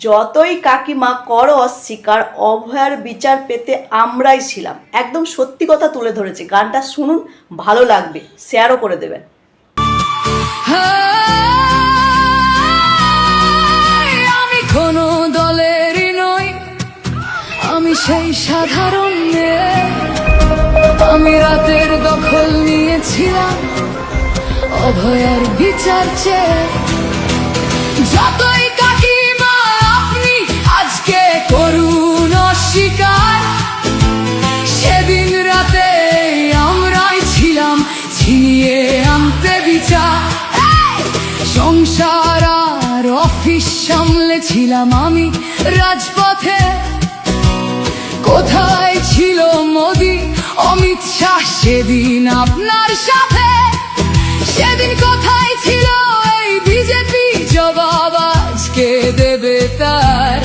যতই কাকিমা করো অস্বীকার, অভয়ার বিচার পেতে আমরাই ছিলাম। একদম সত্যি কথা তুলে ধরেছে। গানটা শুনুন, ভালো লাগবে, শেয়ারও করে দেবেন। আমি কোনো দলেরই নই, আমি সেই সাধারণ মেয়ে। আমি রাতের দখল নিয়েছিলাম অভয়ার বিচার চেয়ে। যতই কাকিমা আপনি আজকে করুন অস্বীকার, সেদিন রাতে আমরাই ছিলাম ছিনিয়ে আনতে বিচার। সংসার আর অফিস সামলেছিলাম আমি রাজপথে। কোথায় ছিল মোদি অমিত শাহ সেদিন আপনার সাথে? সেদিন কোথায় ছিল এই বিজেপি? জবাব আজকে দেবে তার।